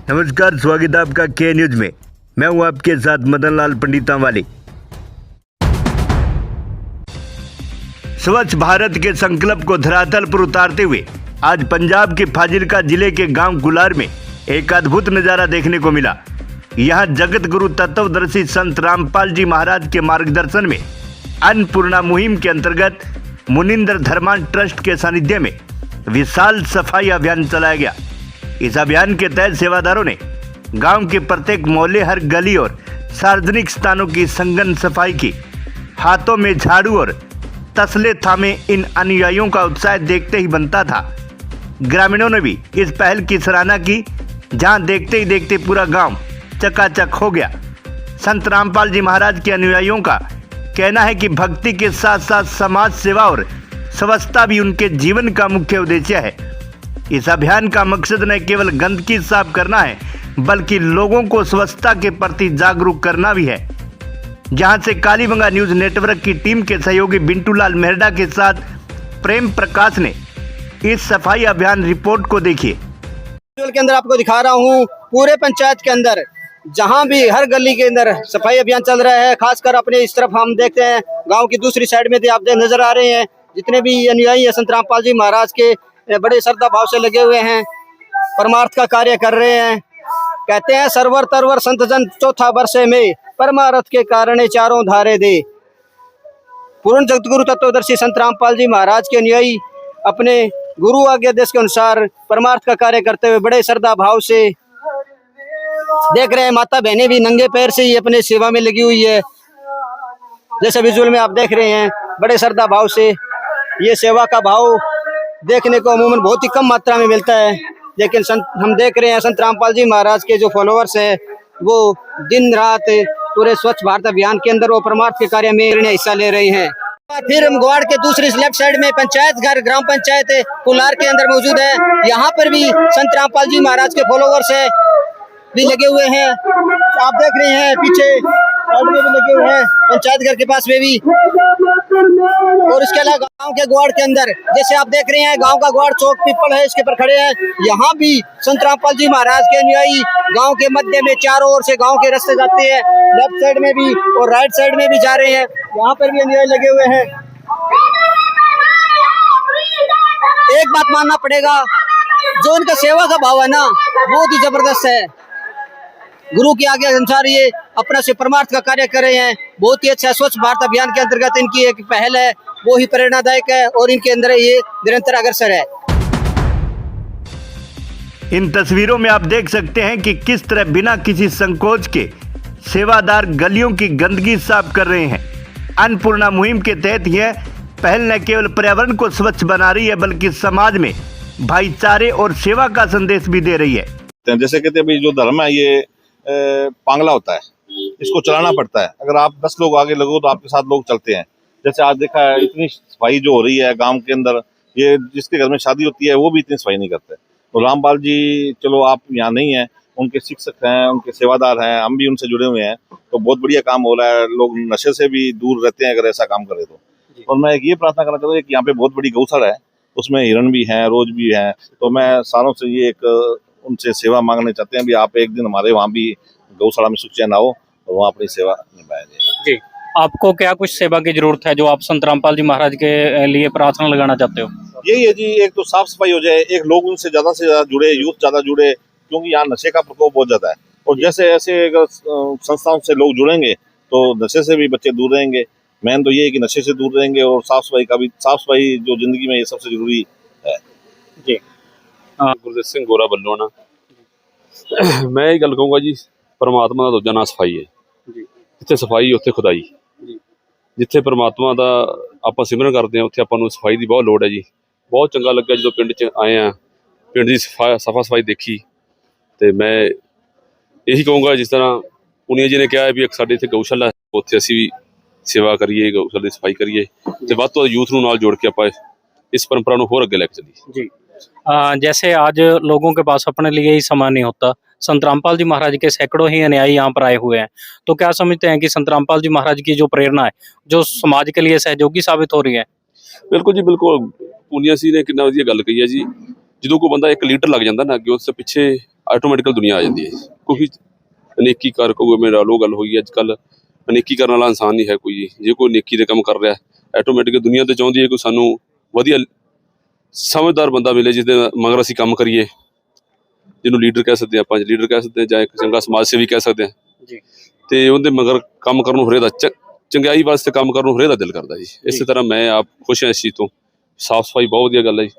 नमस्कार, स्वागत है आपका के न्यूज में। मैं हूं आपके साथ मदन लाल पंडिता वाली। स्वच्छ भारत के संकल्प को धरातल पर उतारते हुए आज पंजाब के फाजिल्का जिले के गांव गुलार में एक अद्भुत नजारा देखने को मिला। यहां जगत गुरु तत्वदर्शी संत रामपाल जी महाराज के मार्गदर्शन में अन्नपूर्णा मुहिम के अंतर्गत मुनिंदर धर्मान ट्रस्ट के सानिध्य में विशाल सफाई अभियान चलाया गया। इस अभियान के तहत सेवादारों ने गांव के प्रत्येक मोहल्ले, हर गली और सार्वजनिक स्थानों की सघन सफाई की। हाथों में झाड़ू और तसले थामे इन अनुयायियों का उत्साह देखते ही बनता था। ग्रामीणों ने भी इस पहल की सराहना की, जहां देखते ही देखते पूरा गांव चकाचक हो गया। संत रामपाल जी महाराज के अनुयायियों का कहना है कि भक्ति के साथ साथ समाज सेवा और स्वच्छता भी उनके जीवन का मुख्य उद्देश्य है। इस अभियान का मकसद न केवल गंदगी साफ करना है, बल्कि लोगों को स्वच्छता के प्रति जागरूक करना भी है। जहां से कालीबंगा न्यूज नेटवर्क की टीम के सहयोगी बिंटू लाल मेहरा के साथ प्रेम प्रकाश ने इस सफाई अभियान रिपोर्ट को देखिए। के अंदर आपको दिखा रहा हूं, पूरे पंचायत के अंदर जहां भी हर गली के अंदर सफाई अभियान चल रहा है। खासकर अपने इस तरफ हम देखते हैं, गांव की दूसरी साइड में भी आप नजर आ रहे हैं, जितने भी अनुयायी संत रामपाल जी महाराज के बड़े श्रद्धा भाव से लगे हुए हैं, परमार्थ का कार्य कर रहे हैं। कहते हैं सरवर तरवर संत जन चौथा वर्षे में परमार्थ के कारण चारों धारे दे। पूर्ण जगत गुरु तत्वदर्शी संत रामपाल जी महाराज के अनुयायी अपने गुरु आज्ञादेश के अनुसार परमार्थ का कार्य करते हुए बड़े श्रद्धा भाव से देख रहे हैं। माता बहनें भी नंगे पैर से ही अपने सेवा में लगी हुई है। जैसे विजुअल में आप देख रहे हैं, बड़े श्रद्धा भाव से ये सेवा का भाव देखने को अमूमन बहुत ही कम मात्रा में मिलता है। लेकिन हम देख रहे हैं संत रामपाल जी महाराज के जो फॉलोअर्स हैं, वो दिन रात पूरे स्वच्छ भारत अभियान के अंदर वो परमार्थ के कार्य में हिस्सा ले रहे हैं। फिर हम गुवाड़ के दूसरी लेफ्ट साइड में पंचायत घर, ग्राम पंचायत कुलार के अंदर मौजूद है। यहाँ पर भी संत रामपाल जी महाराज के फॉलोअर्स है भी लगे हुए हैं। आप देख रहे हैं पीछे साइड में भी लगे हुए हैं, पंचायत घर के पास में भी। और इसके अलावा गांव के गुवाड़ के अंदर जैसे आप देख रहे हैं, गांव का गुवाड़ चौक पीपल है, इसके पर खड़े हैं। यहाँ भी संत रामपाल जी महाराज के अनुयायी गांव के मध्य में चारों ओर से गांव के रास्ते जाते हैं, लेफ्ट साइड में भी और राइट साइड में भी जा रहे हैं। यहाँ पर भी अनुयायी लगे हुए हैं। एक बात मानना पड़ेगा, जो इनका सेवा का भाव है ना, बहुत ही जबरदस्त है। गुरु की आज्ञा अनुसार ये अपना से परमार्थ का कार्य कर रहे हैं। बहुत ही अच्छा स्वच्छ भारत अभियान के अंतर्गत इनकी एक पहल है, वो ही प्रेरणादायक है और इनके अंदर ये निरंतर अग्रसर है। इन तस्वीरों में आप देख सकते हैं कि किस तरह बिना किसी संकोच के सेवादार गलियों की गंदगी साफ कर रहे हैं। अन्नपूर्णा मुहिम के तहत यह पहल न केवल पर्यावरण को स्वच्छ बना रही है, बल्कि समाज में भाईचारे और सेवा का संदेश भी दे रही है। जैसे कहते हैं जो धर्म है ये पांगला होता है, इसको चलाना पड़ता है। अगर आप 10 लोग आगे लगो तो आपके साथ लोग चलते हैं। जैसे आज देखा है, इतनी सफाई जो हो रही है गांव के अंदर, ये जिसके घर में शादी होती है वो भी इतनी सफाई नहीं करते। तो रामपाल जी, चलो आप यहाँ नहीं है, उनके शिक्षक हैं, उनके सेवादार हैं, हम भी उनसे जुड़े हुए हैं, तो बहुत बढ़िया काम हो रहा है। लोग नशे से भी दूर रहते हैं अगर ऐसा काम करे तो। और मैं एक ये प्रार्थना करना चाहता हूँ कि यहाँ पे बहुत बड़ी गौशाला है, उसमें हिरण भी हैं, रोज भी हैं। तो मैं सारों से ये एक उनसे सेवा मांगने चाहते हैं भी आप एक दिन हमारे वहाँ भी गौशाला में सुखचैन आओ और वहाँ अपनी सेवा निभाएं। जी, आपको क्या कुछ सेवा की जरूरत है जो आप संत रामपाल जी महाराज के लिए प्रार्थना लगाना चाहते हो? यही है जी, एक तो साफ सफाई हो जाए, एक लोग उनसे ज्यादा से ज्यादा जुड़े, यूथ ज्यादा जुड़े, क्योंकि यहाँ नशे का प्रकोप बहुत ज्यादा है। और जैसे ऐसे अगर संस्थाओं से लोग जुड़ेंगे तो नशे से भी बच्चे दूर रहेंगे। मेन तो ये है कि नशे से दूर रहेंगे और साफ सफाई का भी, साफ सफाई जो जिंदगी में ये सबसे जरूरी है। जी, गुरदेव ਸਿੰਘ ਗੋਰਾ ਵੱਲੋਂ ਨਾ ਮੈਂ ਇਹ ਗੱਲ ਕਹੂੰਗਾ ਜੀ, ਪਰਮਾਤਮਾ ਦਾ ਦੂਜਾ ਨਾਂ ਸਫਾਈ ਹੈ ਜੀ। ਜਿੱਥੇ ਸਫਾਈ ਉੱਥੇ ਖੁਦਾਈ ਜੀ। ਜਿੱਥੇ ਪਰਮਾਤਮਾ ਦਾ ਆਪਾਂ ਸਿਮਰਨ ਕਰਦੇ ਹਾਂ ਉੱਥੇ ਆਪਾਂ ਨੂੰ ਸਫਾਈ ਦੀ ਬਹੁਤ ਲੋੜ ਹੈ ਜੀ। ਬਹੁਤ ਚੰਗਾ ਲੱਗਾ ਜਦੋਂ ਪਿੰਡ 'ਚ ਆਏ ਆ, ਪਿੰਡ ਦੀ ਸਫਾ ਸਫਾਈ ਦੇਖੀ, ਤੇ ਮੈਂ ਇਹੀ ਕਹੂੰਗਾ ਜਿਸ ਤਰ੍ਹਾਂ ਪੁਨੀਆ ਜੀ ਨੇ ਕਿਹਾ ਵੀ ਇੱਕ ਸਾਡੇ ਇੱਥੇ ਗਊਸ਼ਾਲਾ, ਉੱਥੇ ਅਸੀਂ ਵੀ सेवा करिए, गौशाला की सफाई करिए, तो ਵੱਧ ਤੋਂ यूथ नाल जोड़ के आप इस परंपरा को होर अगे लेके चलिए। जी, जैसे आज लोगों के पास अपने लिए ही समय नहीं होता, संत रामपाल जी महाराज के सैकड़ों ही अनुयायी यहाँ पर आए हुए हैं, तो क्या समझते हैं कि संत रामपाल जी महाराज की जो प्रेरणा है जो समाज के लिए सहयोगी साबित हो रही है? बिल्कुल जी, बिल्कुल। पूनिया सी ने कितना वधिया गल कही है जी। जो कोई बंदा एक लीडर लग जाता ना अगे, उससे पिछे ਆਟੋਮੈਟਿਕਲ ਦੁਨੀਆ ਆ ਜਾਂਦੀ ਹੈ ਜੀ। ਕਿਉਂਕਿ ਅਨੇਕੀ ਕਰ ਕੋਈ ਮੇਰਾ ਲੋ ਗੱਲ ਹੋਈ ਅੱਜ ਕੱਲ੍ਹ ਅਨੇਕੀ ਕਰਨ ਵਾਲਾ ਇਨਸਾਨ ਨਹੀਂ ਹੈ ਕੋਈ ਜੀ। ਜੇ ਕੋਈ ਨੇਕੀ ਦੇ ਕੰਮ ਕਰ ਰਿਹਾ ਆਟੋਮੈਟਿਕ ਦੁਨੀਆ ਤੇ ਚਾਹੁੰਦੀ ਹੈ ਕਿ ਸਾਨੂੰ ਵਧੀਆ ਸਮਝਦਾਰ ਬੰਦਾ ਮਿਲੇ ਜਿਹਦੇ ਮਗਰ ਅਸੀਂ ਕੰਮ ਕਰੀਏ, ਜਿਹਨੂੰ ਲੀਡਰ ਕਹਿ ਸਕਦੇ ਹਾਂ ਆਪਾਂ, ਲੀਡਰ ਕਹਿ ਸਕਦੇ ਹਾਂ ਜਾਂ ਇੱਕ ਚੰਗਾ ਸਮਾਜ ਸੇਵੀ ਕਹਿ ਸਕਦੇ ਹਾਂ ਜੀ। ਤੇ ਉਹਦੇ ਮਗਰ ਕੰਮ ਕਰਨ ਨੂੰ ਹਰੇ ਦਾ ਚੰਗਿਆਈ ਵਾਸਤੇ ਕੰਮ ਕਰਨ ਨੂੰ ਹਰੇ ਦਾ ਦਿਲ ਕਰਦਾ ਜੀ। ਇਸੇ ਤਰ੍ਹਾਂ ਮੈਂ ਆਪ ਖੁਸ਼ ਹਾਂ ਇਸ ਚੀਜ਼ ਤੋਂ। ਸਾਫ਼ ਸਫਾਈ ਬਹੁਤ ਵਧੀਆ ਗੱਲ ਹੈ ਜੀ।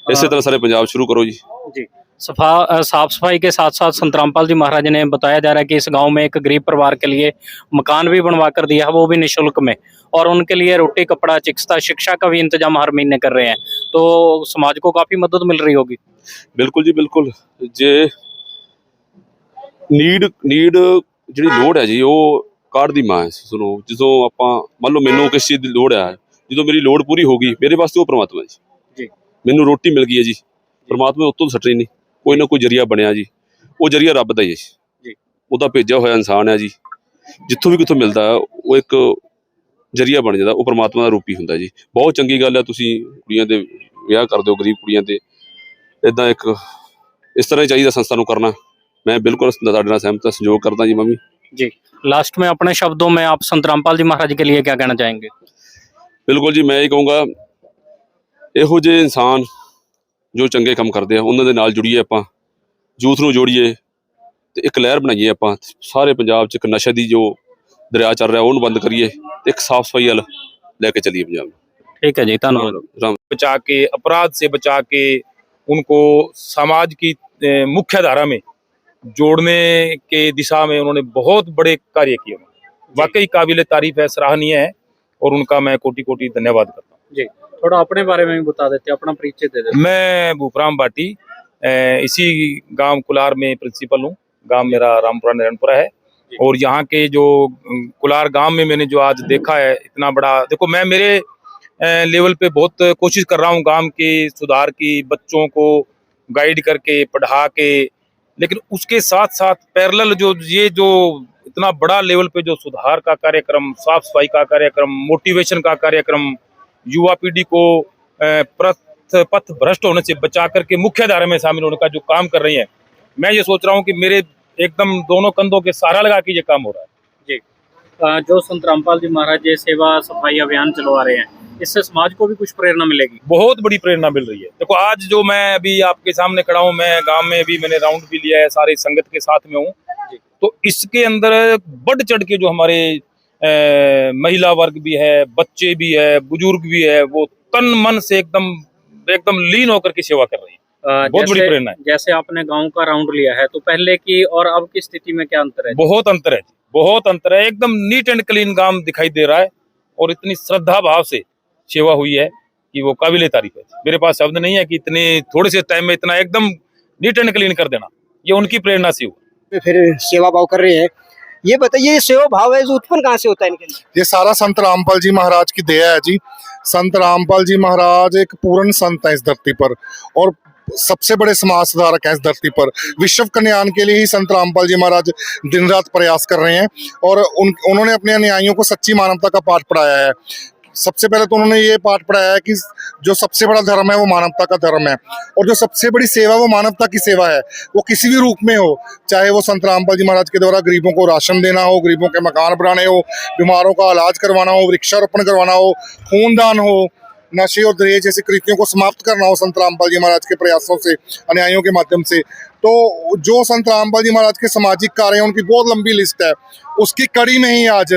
इसी तरह सारे पंजाब शुरू करो जी। जी। साफ सफाई के साथ साथ संत रामपाल जी महाराज ने बताया जा रहा है कि इस गांव में एक गरीब परिवार के लिए मकान भी बनवा कर दिया है, वो भी निःशुल्क में, और उनके लिए रोटी कपड़ा चिकित्सा शिक्षा का भी इंतजाम हर महीने कर रहे हैं। तो समाज को काफी मदद मिल रही होगी। बिल्कुल जी बिल्कुल। जे नीड ਜਿਹੜੀ ਲੋੜ ਹੈ ਜੀ ਉਹ ਕਾਰਡ ਦੀ ਮਾਂ ਹੈ। ਸੁਣੋ, ਜਦੋਂ ਆਪਾਂ ਮੰਨ ਲਓ ਮੈਨੂੰ ਕਿਸ ਚੀਜ਼ ਦੀ ਲੋੜ ਹੈ, ਜਦੋਂ ਮੇਰੀ ਲੋੜ ਪੂਰੀ ਹੋ ਗਈ ਮੇਰੇ ਵਾਸਤੇ ਉਹ ਪ੍ਰਮਾਤਮਾ ਜੀ। ਮੈਨੂੰ ਰੋਟੀ ਮਿਲ ਗਈ ਹੈ ਜੀ, ਪਰਮਾਤਮਾ ਉੱਤੋਂ ਸੱਟਣੀ ਨਹੀਂ, ਕੋਈ ਨਾ ਕੋਈ ਜਰੀਆ ਬਣਿਆ ਜੀ। ਉਹ ਜਰੀਆ ਰੱਬ ਦਾ ਹੀ ਹੈ ਜੀ, ਉਹਦਾ ਭੇਜਿਆ ਹੋਇਆ ਇਨਸਾਨ ਹੈ ਜੀ। ਜਿੱਥੋਂ ਵੀ ਕਿੱਥੋਂ ਮਿਲਦਾ ਉਹ ਇੱਕ ਜਰੀਆ ਬਣ ਜਾਂਦਾ, ਉਹ ਪਰਮਾਤਮਾ ਦਾ ਰੂਪ ਹੀ ਹੁੰਦਾ ਜੀ। ਬਹੁਤ ਚੰਗੀ ਗੱਲ ਹੈ ਤੁਸੀਂ ਕੁੜੀਆਂ ਦੇ ਵਿਆਹ ਕਰ ਦਿਓ, ਗਰੀਬ ਕੁੜੀਆਂ ਦੇ। ਇੱਦਾਂ ਇੱਕ ਇਸ ਤਰ੍ਹਾਂ ਹੀ ਚਾਹੀਦਾ ਸੰਸਥਾ ਨੂੰ ਕਰਨਾ। मैं बिल्कुल ਤੁਹਾਡੇ ਨਾਲ सहमत सहयोग करता जी। मम्मी जी, लास्ट में अपने शब्दों में आप संत रामपाल जी महाराज के लिए क्या कहना चाहेंगे? बिल्कुल जी, मैं ये कहूँगा ਇਹੋ ਜਿਹੇ ਇਨਸਾਨ ਜੋ ਚੰਗੇ ਕੰਮ ਕਰਦੇ ਆ ਉਹਨਾਂ ਦੇ ਨਾਲ ਜੁੜੀਏ ਆਪਾਂ, ਯੂਥ ਨੂੰ ਜੋੜੀਏ ਤੇ ਇੱਕ ਲਹਿਰ ਬਣਾਈਏ ਆਪਾਂ। ਸਾਰੇ ਪੰਜਾਬ 'ਚ ਇੱਕ ਨਸ਼ੇ ਦੀ ਜੋ ਦਰਿਆ ਚੱਲ ਰਿਹਾ ਉਹਨੂੰ ਬੰਦ करिए, एक साफ सफाई वाल लेके चलिए पंजाब। ठीक है जी, धन्यवाद। बचा के, अपराध से बचा के उनको समाज की मुख्य धारा में जोड़ने के दिशा में उन्होंने बहुत बड़े कार्य किए। वाकई काबिल तारीफ है, सराहनीय है, और उनका मैं कोटि कोटि धन्यवाद करता हूँ जी। थोड़ा अपने बारे में भी बता देते, अपना परिचय दे देते। मैं भूपराम भाटी, इसी गांव कुलार में प्रिंसिपल हूँ। गांव मेरा रामपुरा नारायणपुरा है, और यहाँ के जो कुलार गांव में मैंने जो आज देखा है इतना बड़ा, देखो मैं मेरे लेवल पे बहुत कोशिश कर रहा हूँ गांव के सुधार की, बच्चों को गाइड करके पढ़ा के, लेकिन उसके साथ साथ पैरेलल जो ये जो इतना बड़ा लेवल पे जो सुधार का कार्यक्रम, साफ सफाई का कार्यक्रम, मोटिवेशन का कार्यक्रम, युवा पीढ़ी को पथ भ्रष्ट होने से बचा करके मुख्य धारा में शामिल होने का जो काम कर रही है, मैं ये सोच रहा हूँ कि मेरे एकदम दोनों कंधों के सहारा लगा के ये काम हो रहा है जी। जो संत रामपाल जी महाराज ये सेवा सफाई अभियान चलवा रहे हैं, इससे समाज को भी कुछ प्रेरणा मिलेगी। बहुत बड़ी प्रेरणा मिल रही है। देखो आज जो मैं अभी आपके सामने खड़ा हूँ, मैं गांव में भी मैंने राउंड भी लिया है, सारी संगत के साथ में हूँ। तो इसके अंदर बढ़ चढ़ के जो हमारे महिला वर्ग भी है, बच्चे भी है, बुजुर्ग भी है, वो तन मन से एकदम लीन होकर की सेवा कर रही है। बहुत बड़ी प्रेरणा है। जैसे आपने गाँव का राउंड लिया है, तो पहले की और अब की स्थिति में क्या अंतर है? बहुत अंतर है, बहुत अंतर है। एकदम नीट एंड क्लीन गांव दिखाई दे रहा है, और इतनी श्रद्धा भाव से सेवा हुई है कि वो काबिले तारीफ है। मेरे पास शब्द नहीं है कि इतने थोड़े से टाइम में इतना एकदम नीट एंड क्लीन कर देना, ये उनकी प्रेरणा से हुआ। फिर सेवा भाव कर रहे हैं। ये बताइए, ये सेवा भाव है जो उत्पन्न कहाँ से होता है इनके लिए? ये सारा संत रामपाल जी महाराज की दया है जी। संत रामपाल जी महाराज एक पूर्ण संत है इस धरती पर, और सबसे बड़े समाज सुधारक हैं इस धरती पर। विश्व कल्याण के लिए ही संत रामपाल जी महाराज दिन रात प्रयास कर रहे हैं, और उन्होंने अपने अनुयायियों को सच्ची मानवता का पाठ पढ़ाया है। सबसे पहले तो उन्होंने ये पाठ पढ़ाया है कि जो सबसे बड़ा धर्म है वो मानवता का धर्म है, और जो सबसे बड़ी सेवा वो मानवता की सेवा है, वो किसी भी रूप में हो। चाहे वो संत रामपाल जी महाराज के द्वारा गरीबों को राशन देना हो, गरीबों के मकान बनाने हो, बीमारों का इलाज करवाना हो, वृक्षारोपण करवाना हो, खूनदान हो, नशे और दहेज जैसी कृतियों को समाप्त करना हो संत रामपाल जी महाराज के प्रयासों से, अनुयायियों के माध्यम से। तो जो संत रामपाल जी महाराज के सामाजिक कार्य हैं उनकी बहुत लंबी लिस्ट है। उसकी कड़ी में ही आज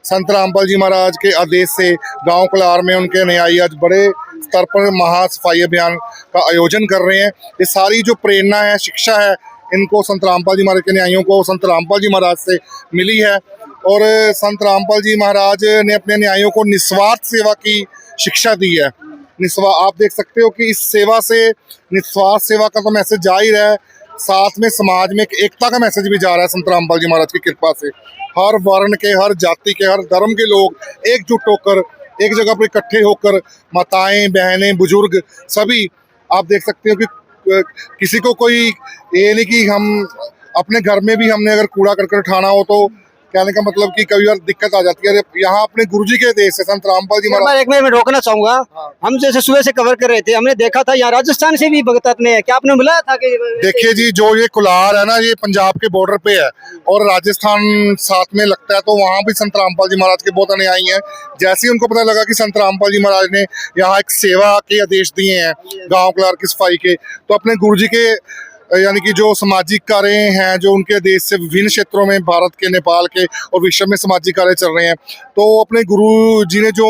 संत रामपाल जी महाराज के आदेश से गांव कुलार में उनके अनुयायी आज बड़े स्तर पर महा सफाई अभियान का आयोजन कर रहे हैं। ये सारी जो प्रेरणा है, शिक्षा है, इनको संत रामपाल जी महाराज के अनुयायियों को संत रामपाल जी महाराज से मिली है। और संत रामपाल जी महाराज ने अपने अनुयायियों को निस्वार्थ सेवा की शिक्षा दी है। आप देख सकते हो कि इस सेवा से निस्वार्थ सेवा का तो मैसेज जा ही रहा है, साथ में समाज में एक एकता का मैसेज भी जा रहा है संत रामपाल जी महाराज की कृपा से। हर वर्ण के, हर जाति के, हर धर्म के लोग एकजुट होकर एक जगह पर इकट्ठे होकर, माताएं, बहनें, बुजुर्ग सभी, आप देख सकते हो कि किसी को कोई ये नहीं कि हम अपने घर में भी हमने अगर कूड़ा करकट उठाना हो तो कहने का मतलब कि कई बार दिक्कत आ जाती है। अरे यहाँ अपने गुरुजी के देश से संत रामपाल जी महाराज। एक मिनट में रोकना चाहूंगा। हम जैसे सुबह से कवर कर रहे थे, हमने देखा था यहाँ राजस्थान से भी भगत आते हैं, क्या आपने बुलाया था कि देखिए जी, जो ये कुलार है ना, ये पंजाब के बॉर्डर पे है और राजस्थान साथ में लगता है, तो वहाँ भी संत रामपाल जी महाराज के बहुत अनुयायी हैं। जैसे ही उनको पता लगा कि संत रामपाल जी महाराज ने यहाँ एक सेवा के आदेश दिए हैं गांव कुलार की सफाई के, तो अपने गुरुजी के यानी कि जो सामाजिक कार्य हैं, जो उनके देश से विभिन्न क्षेत्रों में, भारत के, नेपाल के और विश्व में सामाजिक कार्य चल रहे हैं, तो अपने गुरु जी ने जो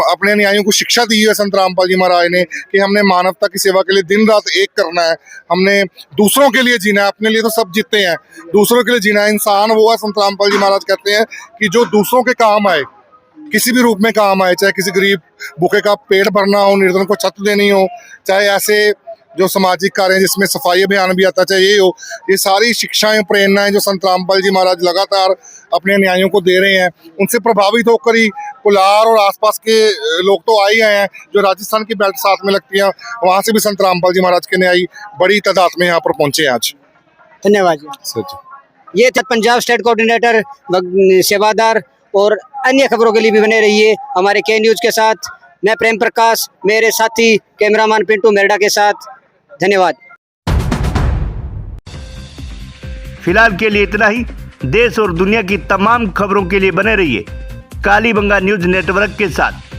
अपने अनुयायियों को शिक्षा दी है संत रामपाल जी महाराज ने कि हमने मानवता की सेवा के लिए दिन रात एक करना है, हमने दूसरों के लिए जीना है, अपने लिए तो सब जीते हैं, दूसरों के लिए जीना है। इंसान वो है, संत रामपाल जी महाराज कहते हैं, कि जो दूसरों के काम आए, किसी भी रूप में काम आए, चाहे किसी गरीब भूखे का पेट भरना हो, निर्धन को छत देनी हो, चाहे ऐसे जो सामाजिक कार्य हैं जिसमें सफाई अभियान भी आता है, चाहे ये हो, ये सारी शिक्षाएं, प्रेरणाएं जो संत रामपाल जी महाराज लगातार अपने अनुयायियों को दे रहे हैं, उनसे प्रभावित होकर ही कुलार और आसपास के लोग तो आ ही आए हैं। जो राजस्थान की बेल्ट साथ में लगती है, वहाँ से भी संत रामपाल जी महाराज के अनुयायी बड़ी तादाद में यहाँ पर पहुंचे हैं आज। धन्यवाद जी। ये थे पंजाब स्टेट कोऑर्डिनेटर सेवादार, और अन्य खबरों के लिए भी बने रहिए हमारे के न्यूज के साथ। मैं प्रेम प्रकाश, मेरे साथी कैमरामैन पिंटू मेरडा के साथ। धन्यवाद। फिलहाल के लिए इतना ही। देश और दुनिया की तमाम खबरों के लिए बने रहिए कालीबंगा न्यूज नेटवर्क के साथ।